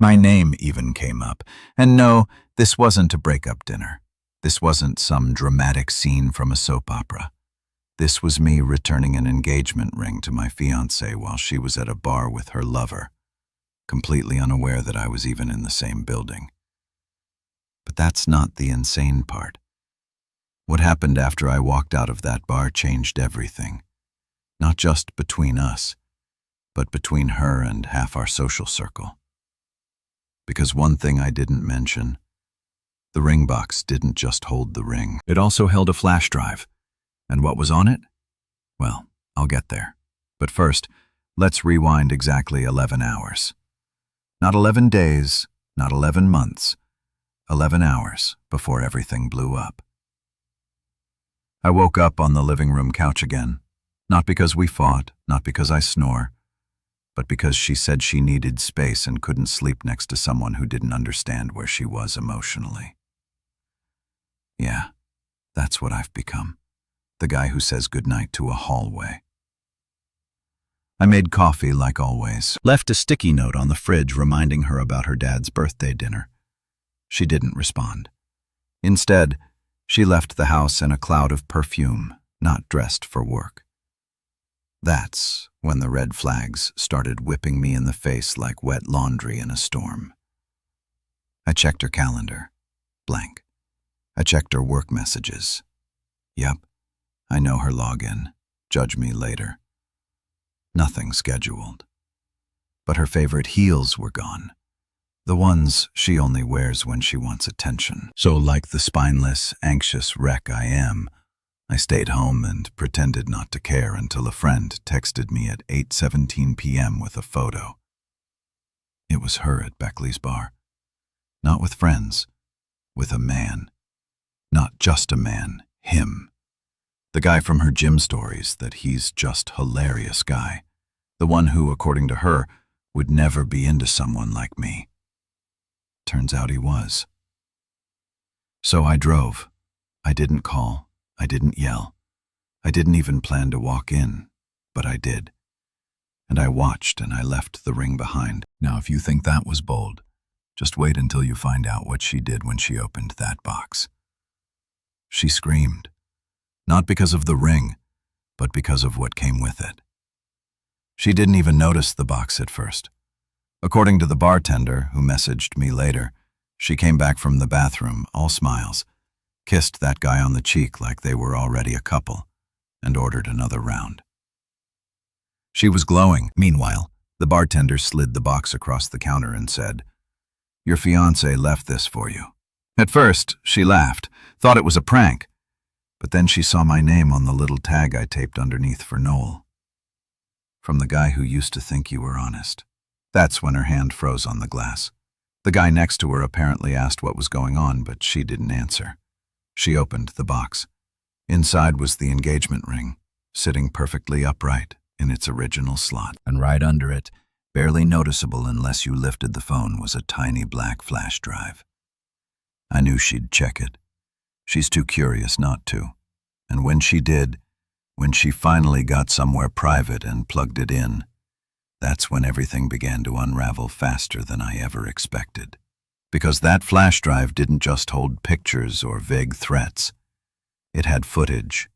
My name even came up. And no, this wasn't a breakup dinner. This wasn't some dramatic scene from a soap opera. This was me returning an engagement ring to my fiancée while she was at a bar with her lover, completely unaware that I was even in the same building. But that's not the insane part. What happened after I walked out of that bar changed everything. Not just between us, but between her and half our social circle. Because one thing I didn't mention, the ring box didn't just hold the ring. It also held a flash drive. And what was on it? Well, I'll get there. But first, let's rewind exactly 11 hours. Not 11 days, not 11 months, 11 hours before everything blew up. I woke up on the living room couch again, not because we fought, not because I snore, but because she said she needed space and couldn't sleep next to someone who didn't understand where she was emotionally. Yeah, that's what I've become. The guy who says goodnight to a hallway. I made coffee like always, left a sticky note on the fridge reminding her about her dad's birthday dinner. She didn't respond. Instead, she left the house in a cloud of perfume, not dressed for work. That's when the red flags started whipping me in the face like wet laundry in a storm. I checked her calendar. Blank. I checked her work messages. Yep, I know her login. Judge me later. Nothing scheduled. But her favorite heels were gone. The ones she only wears when she wants attention. So like the spineless, anxious wreck I am, I stayed home and pretended not to care until a friend texted me at 8:17 p.m. with a photo. It was her at Beckley's bar. Not with friends, with a man. Not just a man, him. The guy from her gym stories that he's just hilarious guy. The one who, according to her, would never be into someone like me. Turns out he was. So I drove. I didn't call. I didn't yell. I didn't even plan to walk in, but I did. And I watched and I left the ring behind. Now, if you think that was bold, just wait until you find out what she did when she opened that box. She screamed. Not because of the ring, but because of what came with it. She didn't even notice the box at first. According to the bartender, who messaged me later, she came back from the bathroom, all smiles, kissed that guy on the cheek like they were already a couple, and ordered another round. She was glowing. Meanwhile, the bartender slid the box across the counter and said, "Your fiancé left this for you." At first, she laughed, thought it was a prank, but then she saw my name on the little tag I taped underneath for Noel. From the guy who used to think you were honest. That's when her hand froze on the glass. The guy next to her apparently asked what was going on, but she didn't answer. She opened the box. Inside was the engagement ring, sitting perfectly upright in its original slot. And right under it, barely noticeable unless you lifted the phone, was a tiny black flash drive. I knew she'd check it. She's too curious not to. And when she did, when she finally got somewhere private and plugged it in, that's when everything began to unravel faster than I ever expected. Because that flash drive didn't just hold pictures or vague threats. It had footage,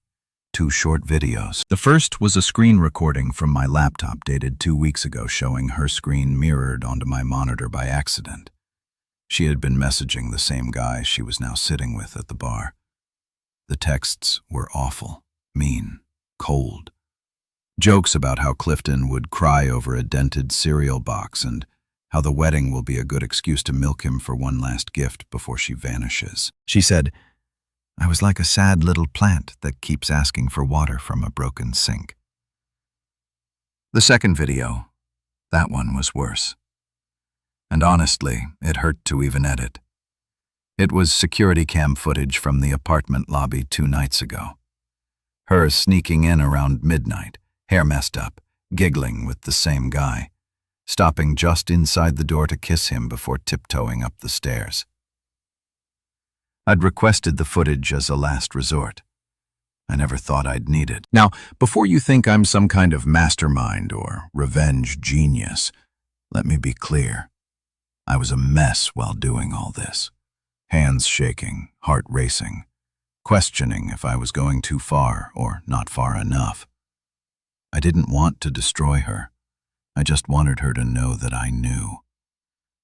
2 short videos. The first was a screen recording from my laptop dated 2 weeks ago showing her screen mirrored onto my monitor by accident. She had been messaging the same guy she was now sitting with at the bar. The texts were awful, mean, cold. Jokes about how Clifton would cry over a dented cereal box and how the wedding will be a good excuse to milk him for one last gift before she vanishes. She said, "I was like a sad little plant that keeps asking for water from a broken sink." The second video, that one was worse. And honestly, it hurt to even edit. It was security cam footage from the apartment lobby 2 nights ago. Her sneaking in around midnight, hair messed up, giggling with the same guy, stopping just inside the door to kiss him before tiptoeing up the stairs. I'd requested the footage as a last resort. I never thought I'd need it. Now, before you think I'm some kind of mastermind or revenge genius, let me be clear. I was a mess while doing all this. Hands shaking, heart racing, questioning if I was going too far or not far enough. I didn't want to destroy her. I just wanted her to know that I knew.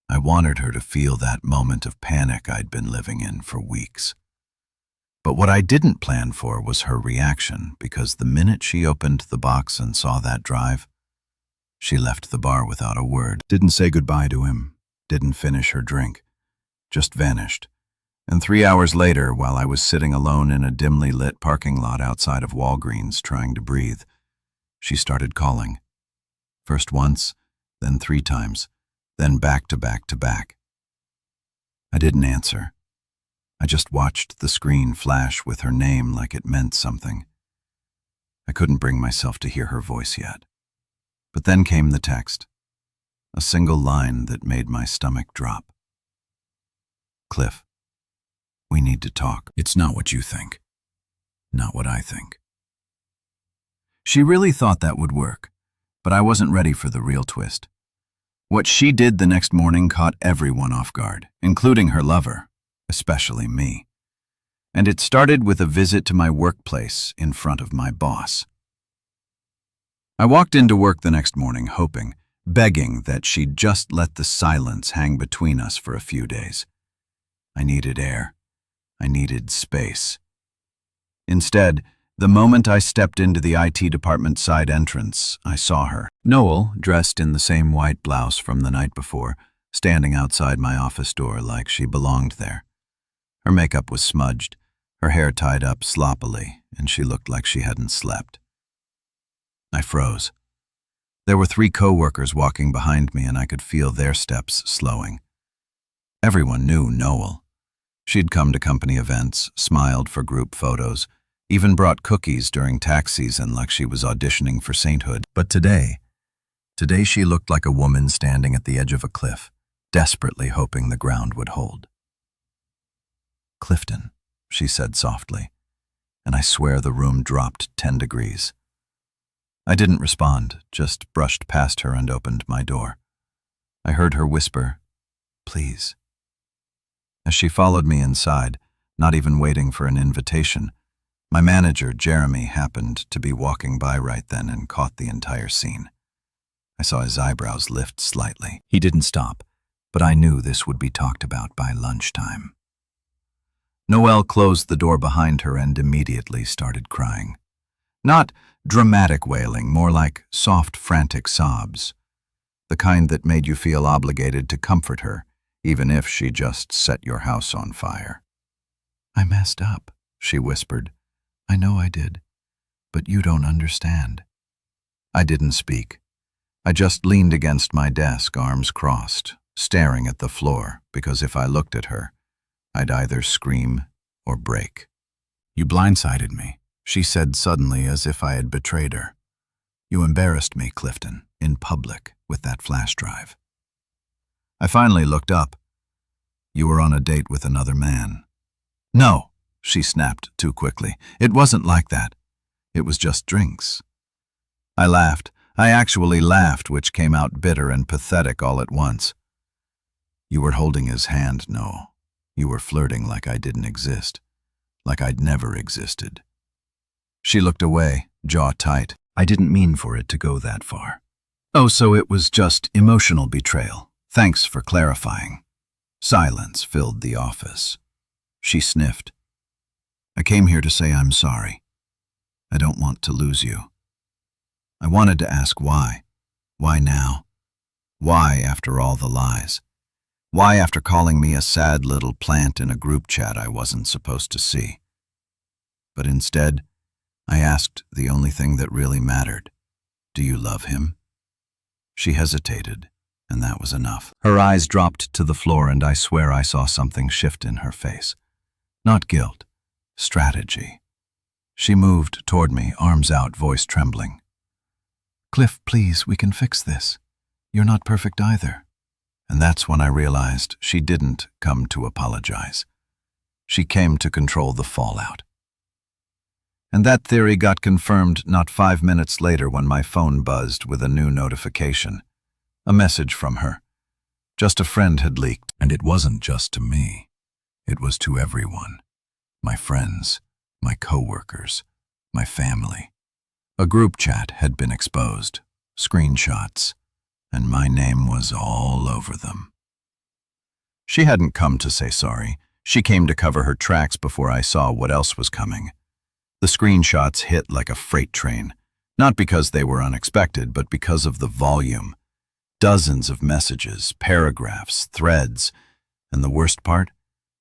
I wanted her to feel that moment of panic I'd been living in for weeks. But what I didn't plan for was her reaction, because the minute she opened the box and saw that drive, she left the bar without a word. Didn't say goodbye to him, didn't finish her drink, just vanished. And 3 hours later, while I was sitting alone in a dimly lit parking lot outside of Walgreens trying to breathe, she started calling. First once, then 3 times, then back to back to back. I didn't answer. I just watched the screen flash with her name like it meant something. I couldn't bring myself to hear her voice yet. But then came the text, a single line that made my stomach drop. Cliff, we need to talk. It's not what you think. Not what I think. She really thought that would work, but I wasn't ready for the real twist. What she did the next morning caught everyone off guard, including her lover, especially me. And it started with a visit to my workplace in front of my boss. I walked into work the next morning hoping, begging that she'd just let the silence hang between us for a few days. I needed air. I needed space. Instead, the moment I stepped into the IT department side entrance, I saw her. Noel, dressed in the same white blouse from the night before, standing outside my office door like she belonged there. Her makeup was smudged, her hair tied up sloppily, and she looked like she hadn't slept. I froze. There were 3 co-workers walking behind me, and I could feel their steps slowing. Everyone knew Noel. She'd come to company events, smiled for group photos, even brought cookies during tax season like she was auditioning for sainthood. But today she looked like a woman standing at the edge of a cliff, desperately hoping the ground would hold. "Clifton," she said softly, and I swear the room dropped 10 degrees. I didn't respond, just brushed past her and opened my door. I heard her whisper, "Please." As she followed me inside, not even waiting for an invitation, my manager, Jeremy, happened to be walking by right then and caught the entire scene. I saw his eyebrows lift slightly. He didn't stop, but I knew this would be talked about by lunchtime. Noelle closed the door behind her and immediately started crying. Not dramatic wailing, more like soft, frantic sobs. The kind that made you feel obligated to comfort her, even if she just set your house on fire. "I messed up," she whispered. "I know I did, but you don't understand." I didn't speak. I just leaned against my desk, arms crossed, staring at the floor, because if I looked at her, I'd either scream or break. "You blindsided me," she said suddenly, as if I had betrayed her. "You embarrassed me, Clifton, in public with that flash drive." I finally looked up. "You were on a date with another man." "No," she snapped too quickly. "It wasn't like that. It was just drinks." I laughed. I actually laughed, which came out bitter and pathetic all at once. "You were holding his hand, Noel. You were flirting like I didn't exist, like I'd never existed." She looked away, jaw tight. "I didn't mean for it to go that far." "Oh, so it was just emotional betrayal. Thanks for clarifying." Silence filled the office. She sniffed. "I came here to say I'm sorry. I don't want to lose you." I wanted to ask why. Why now? Why after all the lies? Why after calling me a sad little plant in a group chat I wasn't supposed to see? But instead, I asked the only thing that really mattered. "Do you love him?" She hesitated, and that was enough. Her eyes dropped to the floor, and I swear I saw something shift in her face. Not guilt, strategy. She moved toward me, arms out, voice trembling. "Cliff, please, we can fix this. You're not perfect either." And that's when I realized she didn't come to apologize. She came to control the fallout. And that theory got confirmed not 5 minutes later when my phone buzzed with a new notification. A message from her. Just a friend had leaked, and it wasn't just to me. It was to everyone. My friends, my coworkers, my family. A group chat had been exposed, screenshots, and my name was all over them. She hadn't come to say sorry. She came to cover her tracks before I saw what else was coming. The screenshots hit like a freight train, not because they were unexpected, but because of the volume. Dozens of messages, paragraphs, threads, and the worst part?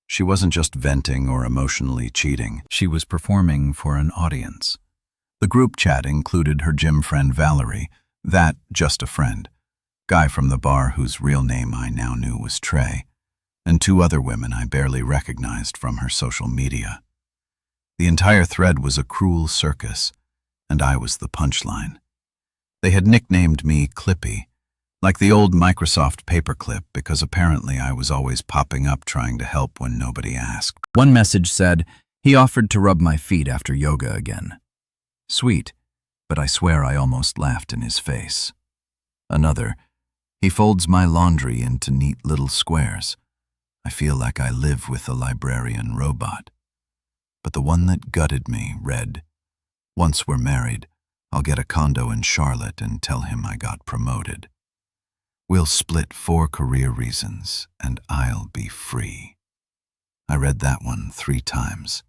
She wasn't just venting or emotionally cheating. She was performing for an audience. The group chat included her gym friend Valerie, that just a friend, guy from the bar whose real name I now knew was Trey, and two other women I barely recognized from her social media. The entire thread was a cruel circus, and I was the punchline. They had nicknamed me Clippy, like the old Microsoft paperclip, because apparently I was always popping up trying to help when nobody asked. One message said, he offered to rub my feet after yoga again. Sweet, but I swear I almost laughed in his face. Another, he folds my laundry into neat little squares. I feel like I live with a librarian robot. But the one that gutted me read, once we're married, I'll get a condo in Charlotte and tell him I got promoted. We'll split for career reasons, and I'll be free. I read that one 3 times,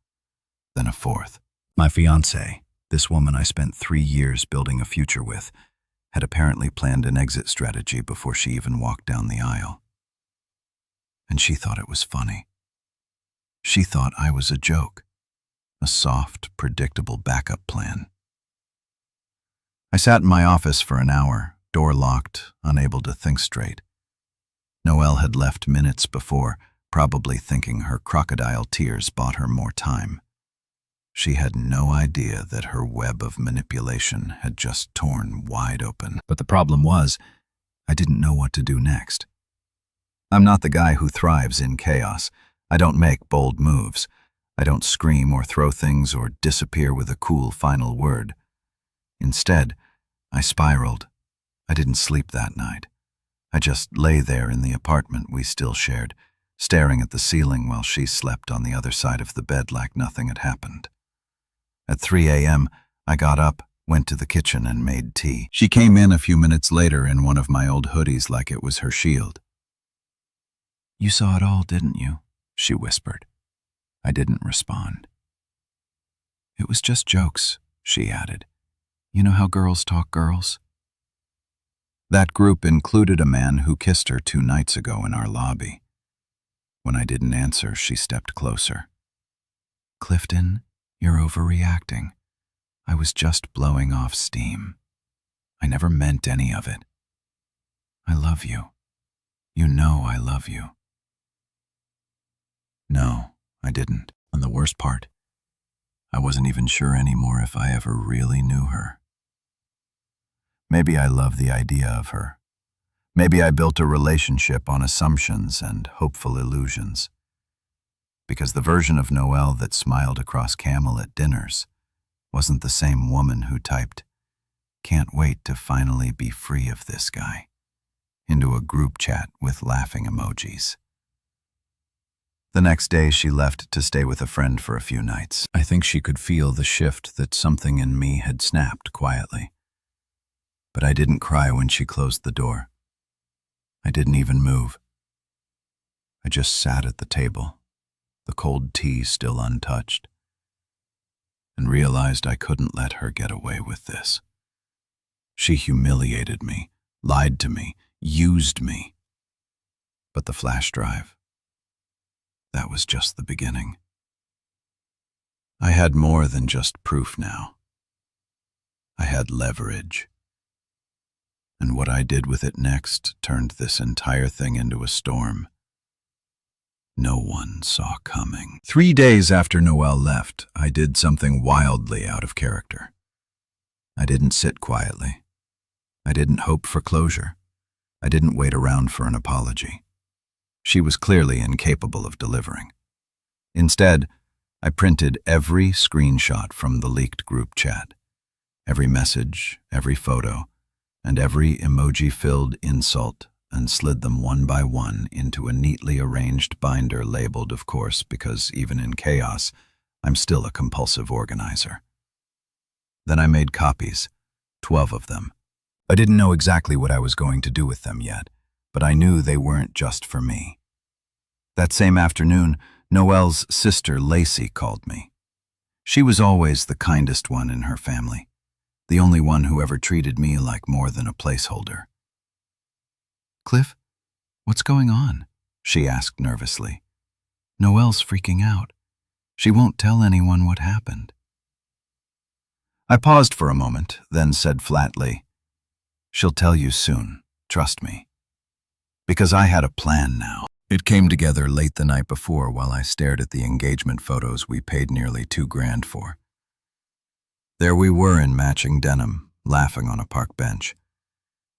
then a 4th. My fiancée, this woman I spent 3 years building a future with, had apparently planned an exit strategy before she even walked down the aisle. And she thought it was funny. She thought I was a joke, a soft, predictable backup plan. I sat in my office for an hour, door locked, unable to think straight. Noelle had left minutes before, probably thinking her crocodile tears bought her more time. She had no idea that her web of manipulation had just torn wide open. But the problem was, I didn't know what to do next. I'm not the guy who thrives in chaos. I don't make bold moves. I don't scream or throw things or disappear with a cool final word. Instead, I spiraled. I didn't sleep that night. I just lay there in the apartment we still shared, staring at the ceiling while she slept on the other side of the bed like nothing had happened. At 3 a.m., I got up, went to the kitchen, and made tea. She came in a few minutes later in one of my old hoodies like it was her shield. "You saw it all, didn't you?" she whispered. I didn't respond. "It was just jokes," she added. "You know how girls talk girls?" That group included a man who kissed her 2 nights ago in our lobby. When I didn't answer, she stepped closer. "Clifton, you're overreacting. I was just blowing off steam. I never meant any of it. I love you. You know I love you." No, I didn't. And the worst part, I wasn't even sure anymore if I ever really knew her. Maybe I loved the idea of her. Maybe I built a relationship on assumptions and hopeful illusions. Because the version of Noelle that smiled across Camel at dinners wasn't the same woman who typed, "Can't wait to finally be free of this guy," into a group chat with laughing emojis. The next day, she left to stay with a friend for a few nights. I think she could feel the shift that something in me had snapped quietly. But I didn't cry when she closed the door. I didn't even move. I just sat at the table, the cold tea still untouched, and realized I couldn't let her get away with this. She humiliated me, lied to me, used me. But the flash drive, that was just the beginning. I had more than just proof now. I had leverage. And what I did with it next turned this entire thing into a storm no one saw coming. 3 days after Noelle left, I did something wildly out of character. I didn't sit quietly. I didn't hope for closure. I didn't wait around for an apology. She was clearly incapable of delivering. Instead, I printed every screenshot from the leaked group chat, every message, every photo, and every emoji-filled insult and slid them one by one into a neatly arranged binder labeled, of course, because even in chaos, I'm still a compulsive organizer. Then I made copies, 12 of them. I didn't know exactly what I was going to do with them yet, but I knew they weren't just for me. That same afternoon, Noelle's sister Lacey called me. She was always the kindest one in her family, the only one who ever treated me like more than a placeholder. "Cliff, what's going on?" she asked nervously. "Noelle's freaking out. She won't tell anyone what happened." I paused for a moment, then said flatly, "She'll tell you soon, trust me." Because I had a plan now. It came together late the night before while I stared at the engagement photos we paid nearly $2,000 for. There we were in matching denim, laughing on a park bench.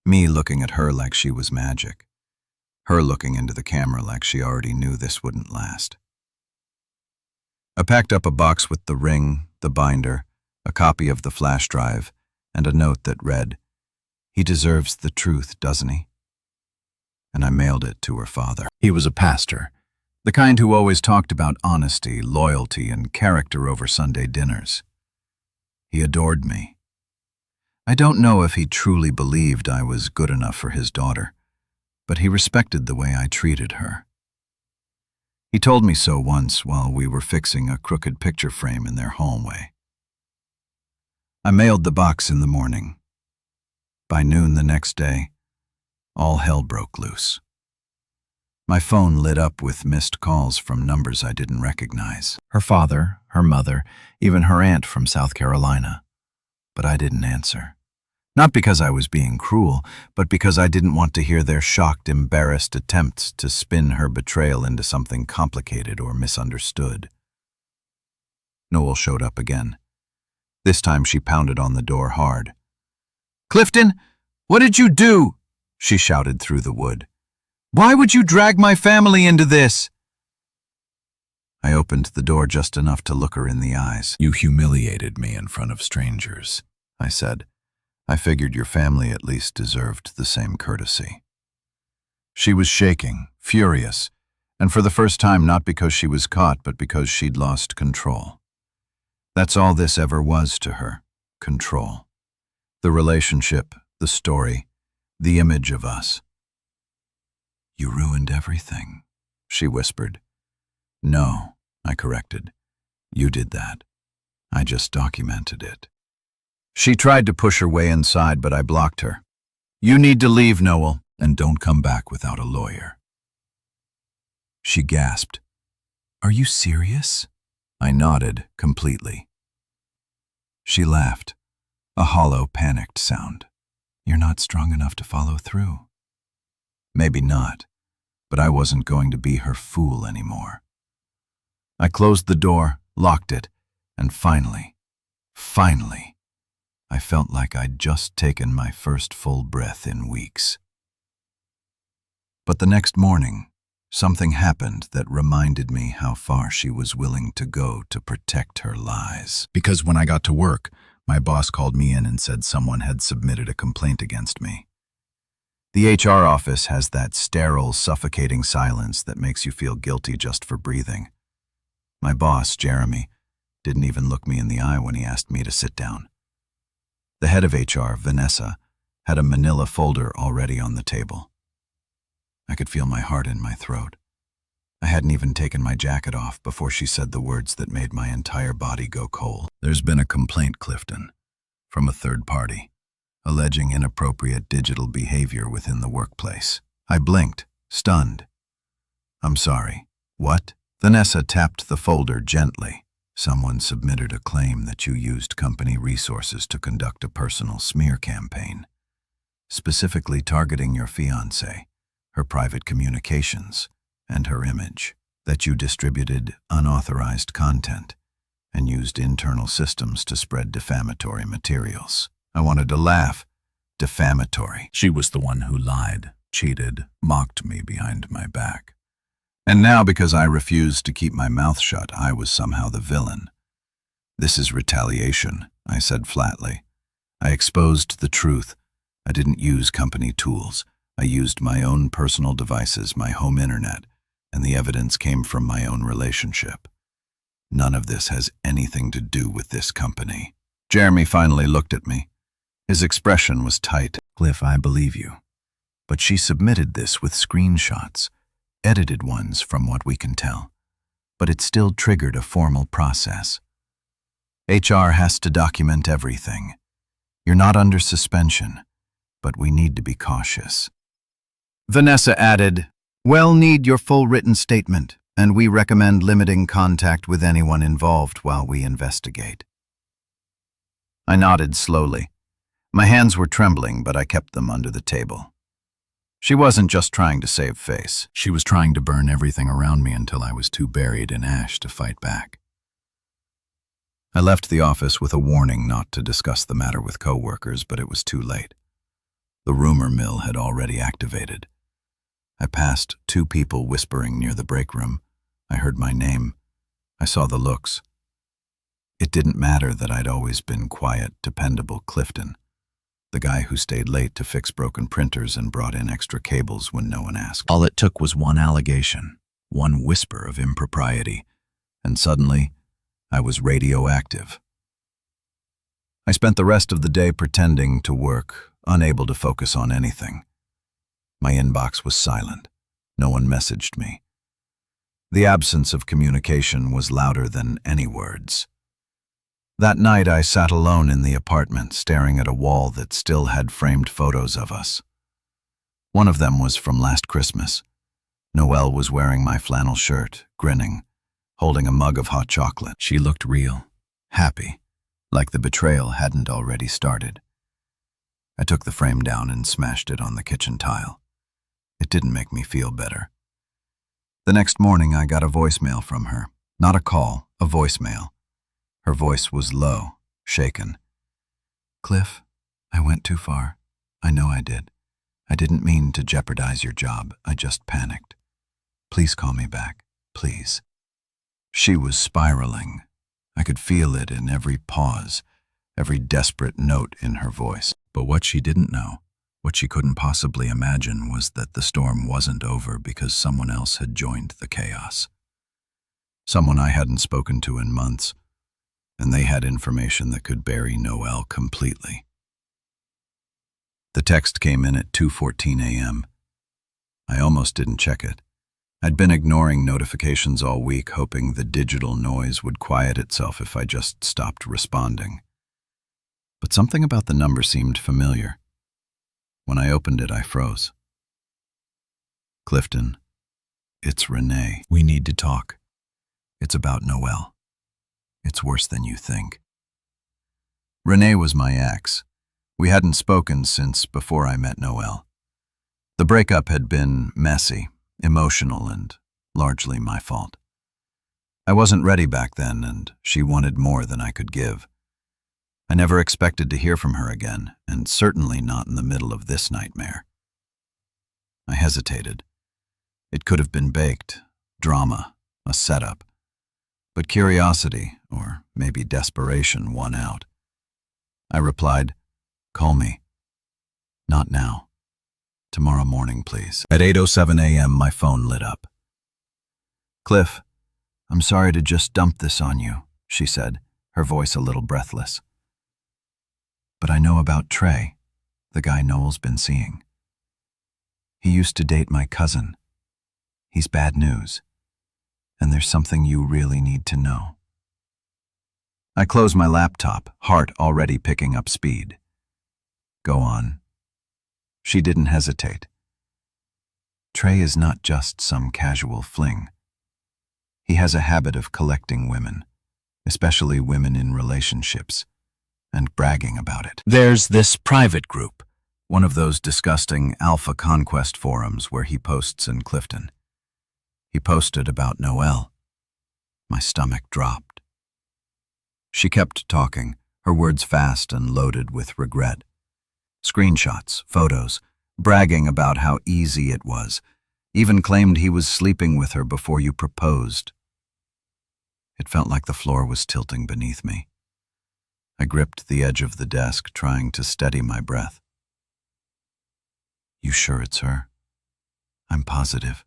Me looking at her like she was magic. Her looking into the camera like she already knew this wouldn't last. I packed up a box with the ring, the binder, a copy of the flash drive, and a note that read, "He deserves the truth, doesn't he?" And I mailed it to her father. He was a pastor, the kind who always talked about honesty, loyalty, and character over Sunday dinners. He adored me. I don't know if he truly believed I was good enough for his daughter, but he respected the way I treated her. He told me so once while we were fixing a crooked picture frame in their hallway. I mailed the box in the morning. By noon the next day, all hell broke loose. My phone lit up with missed calls from numbers I didn't recognize. Her father, her mother, even her aunt from South Carolina. But I didn't answer. Not because I was being cruel, but because I didn't want to hear their shocked, embarrassed attempts to spin her betrayal into something complicated or misunderstood. Noel showed up again. This time she pounded on the door hard. "Clifton, what did you do?" she shouted through the wood. "Why would you drag my family into this?" I opened the door just enough to look her in the eyes. "You humiliated me in front of strangers," I said. "I figured your family at least deserved the same courtesy." She was shaking, furious, and for the first time not because she was caught, but because she'd lost control. That's all this ever was to her, control. The relationship, the story, the image of us. "You ruined everything," she whispered. "No," I corrected. "You did that. I just documented it." She tried to push her way inside, but I blocked her. "You need to leave, Noel, and don't come back without a lawyer." She gasped. "Are you serious?" I nodded completely. She laughed, a hollow, panicked sound. "You're not strong enough to follow through." Maybe not, but I wasn't going to be her fool anymore. I closed the door, locked it, and finally, I felt like I'd just taken my first full breath in weeks. But the next morning, something happened that reminded me how far she was willing to go to protect her lies. Because when I got to work, my boss called me in and said someone had submitted a complaint against me. The HR office has that sterile, suffocating silence that makes you feel guilty just for breathing. My boss, Jeremy, didn't even look me in the eye when he asked me to sit down. The head of HR, Vanessa, had a manila folder already on the table. I could feel my heart in my throat. I hadn't even taken my jacket off before she said the words that made my entire body go cold. "There's been a complaint, Clifton, from a third party, alleging inappropriate digital behavior within the workplace." I blinked, stunned. "I'm sorry. What?" Vanessa tapped the folder gently. "Someone submitted a claim that you used company resources to conduct a personal smear campaign, specifically targeting your fiancée, her private communications, and her image, that you distributed unauthorized content and used internal systems to spread defamatory materials." I wanted to laugh. Defamatory. She was the one who lied, cheated, mocked me behind my back. And now, because I refused to keep my mouth shut, I was somehow the villain. "This is retaliation," I said flatly. "I exposed the truth. I didn't use company tools. I used my own personal devices, my home internet, and the evidence came from my own relationship. None of this has anything to do with this company. Jeremy finally looked at me. His expression was tight. Cliff, I believe you. But she submitted this with screenshots, edited ones from what we can tell. But it still triggered a formal process. HR has to document everything. You're not under suspension, but we need to be cautious. Vanessa added, "We'll need your full written statement, and we recommend limiting contact with anyone involved while we investigate." I nodded slowly. My hands were trembling, but I kept them under the table. She wasn't just trying to save face. She was trying to burn everything around me until I was too buried in ash to fight back. I left the office with a warning not to discuss the matter with coworkers, but it was too late. The rumor mill had already activated. I passed 2 people whispering near the break room. I heard my name. I saw the looks. It didn't matter that I'd always been quiet, dependable Clifton, the guy who stayed late to fix broken printers and brought in extra cables when no one asked. All it took was one allegation, one whisper of impropriety, and suddenly, I was radioactive. I spent the rest of the day pretending to work, unable to focus on anything. My inbox was silent. No one messaged me. The absence of communication was louder than any words. That night I sat alone in the apartment, staring at a wall that still had framed photos of us. One of them was from last Christmas. Noelle was wearing my flannel shirt, grinning, holding a mug of hot chocolate. She looked real, happy, like the betrayal hadn't already started. I took the frame down and smashed it on the kitchen tile. It didn't make me feel better. The next morning I got a voicemail from her. Not a call, a voicemail. Her voice was low, shaken. "Cliff, I went too far. I know I did. I didn't mean to jeopardize your job. I just panicked. Please call me back, please." She was spiraling. I could feel it in every pause, every desperate note in her voice. But what she didn't know, what she couldn't possibly imagine, was that the storm wasn't over because someone else had joined the chaos. Someone I hadn't spoken to in months, and they had information that could bury Noelle completely. The text came in at 2:14 a.m. I almost didn't check it. I'd been ignoring notifications all week, hoping the digital noise would quiet itself if I just stopped responding. But something about the number seemed familiar. When I opened it, I froze. "Clifton, it's Renee. We need to talk. It's about Noelle. It's worse than you think." Renee was my ex. We hadn't spoken since before I met Noelle. The breakup had been messy, emotional, and largely my fault. I wasn't ready back then, and she wanted more than I could give. I never expected to hear from her again, and certainly not in the middle of this nightmare. I hesitated. It could have been baked, drama, a setup. But curiosity, or maybe desperation, won out. I replied, "Call me." "Not now. Tomorrow morning, please." At 8:07 a.m., my phone lit up. "Cliff, I'm sorry to just dump this on you," she said, her voice a little breathless. "But I know about Trey, the guy Noel's been seeing. He used to date my cousin. He's bad news, and there's something you really need to know." I closed my laptop, heart already picking up speed. "Go on." She didn't hesitate. "Trey is not just some casual fling. He has a habit of collecting women, especially women in relationships, and bragging about it. There's this private group, one of those disgusting alpha conquest forums where he posts in Clifton. He posted about Noelle. My stomach dropped. She kept talking, her words fast and loaded with regret. Screenshots, photos, bragging about how easy it was, even claimed he was sleeping with her before you proposed. It felt like the floor was tilting beneath me. I gripped the edge of the desk, trying to steady my breath. You sure it's her? I'm positive.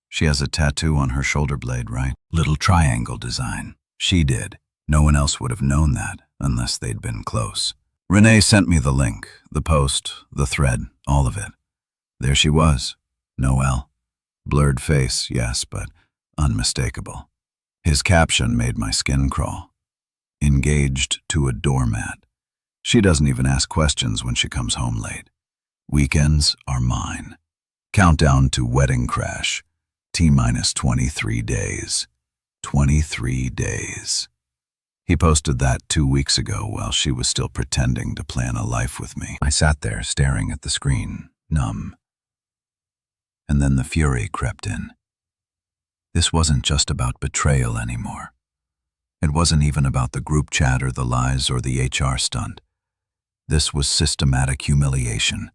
She has a tattoo on her shoulder blade, right? Little triangle design. She did. No one else would have known that unless they'd been close. Renee sent me the link, the post, the thread, all of it. There she was, Noel. Blurred face, yes, but unmistakable. His caption made my skin crawl. Engaged to a doormat. She doesn't even ask questions when she comes home late. Weekends are mine. Countdown to wedding crash. T-minus 23 days. 23 days. He posted that 2 weeks ago while she was still pretending to plan a life with me. I sat there staring at the screen, numb. And then the fury crept in. This wasn't just about betrayal anymore. It wasn't even about the group chat or the lies or the HR stunt. This was systematic humiliation,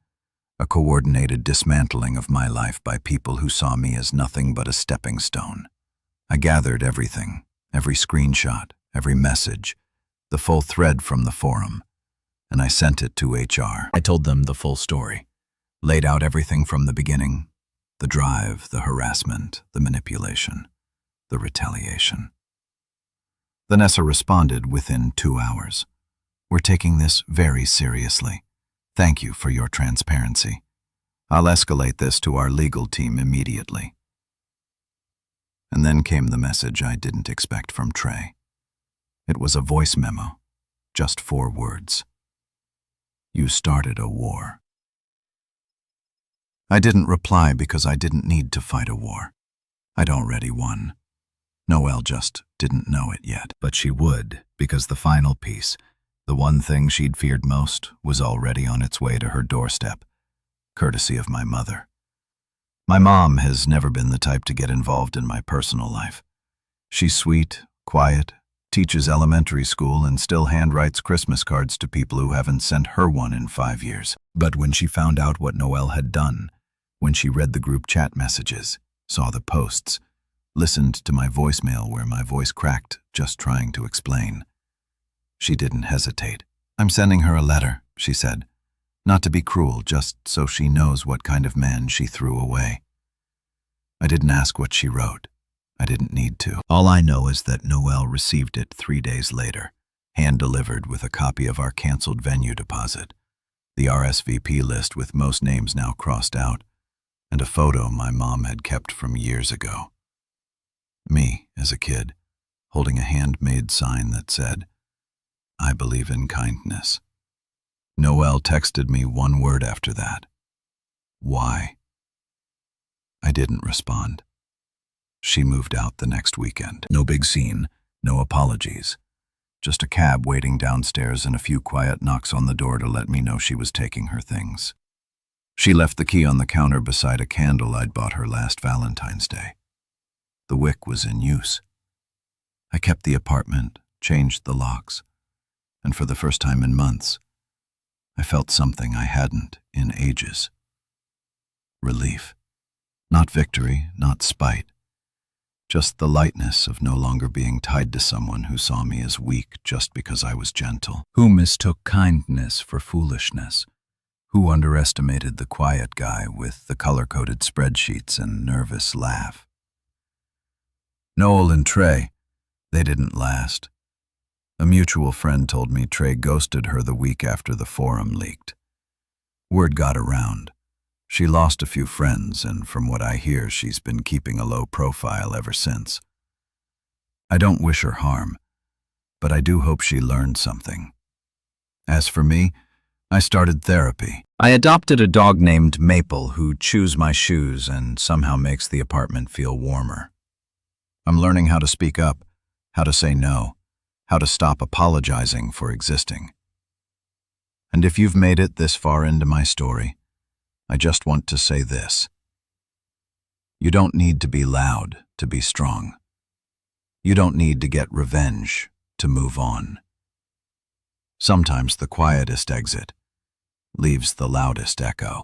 a coordinated dismantling of my life by people who saw me as nothing but a stepping stone. I gathered everything, every screenshot, every message, the full thread from the forum, and I sent it to HR. I told them the full story, laid out everything from the beginning, the drive, the harassment, the manipulation, the retaliation. Vanessa responded within 2 hours. We're taking this very seriously. Thank you for your transparency. I'll escalate this to our legal team immediately. And then came the message I didn't expect from Trey. It was a voice memo, just 4 words. You started a war. I didn't reply because I didn't need to fight a war. I'd already won. Noelle just didn't know it yet, but she would, because the final piece, the one thing she'd feared most, was already on its way to her doorstep, courtesy of my mother. My mom has never been the type to get involved in my personal life. She's sweet, quiet, teaches elementary school, and still handwrites Christmas cards to people who haven't sent her one in 5 years. But when she found out what Noelle had done, when she read the group chat messages, saw the posts, listened to my voicemail where my voice cracked just trying to explain, she didn't hesitate. I'm sending her a letter, she said. Not to be cruel, just so she knows what kind of man she threw away. I didn't ask what she wrote. I didn't need to. All I know is that Noelle received it 3 days later, hand-delivered with a copy of our canceled venue deposit, the RSVP list with most names now crossed out, and a photo my mom had kept from years ago. Me, as a kid, holding a handmade sign that said, I believe in kindness. Noelle texted me 1 word after that. Why? I didn't respond. She moved out the next weekend. No big scene, no apologies. Just a cab waiting downstairs and a few quiet knocks on the door to let me know she was taking her things. She left the key on the counter beside a candle I'd bought her last Valentine's Day. The wick was in use. I kept the apartment, changed the locks, and for the first time in months, I felt something I hadn't in ages. Relief. Not victory, not spite. Just the lightness of no longer being tied to someone who saw me as weak just because I was gentle, who mistook kindness for foolishness, who underestimated the quiet guy with the color-coded spreadsheets and nervous laugh. Noel and Trey, they didn't last. A mutual friend told me Trey ghosted her the week after the forum leaked. Word got around. She lost a few friends, and from what I hear, she's been keeping a low profile ever since. I don't wish her harm, but I do hope she learned something. As for me, I started therapy. I adopted a dog named Maple who chews my shoes and somehow makes the apartment feel warmer. I'm learning how to speak up, how to say no, how to stop apologizing for existing. And if you've made it this far into my story, I just want to say this. You don't need to be loud to be strong. You don't need to get revenge to move on. Sometimes the quietest exit leaves the loudest echo.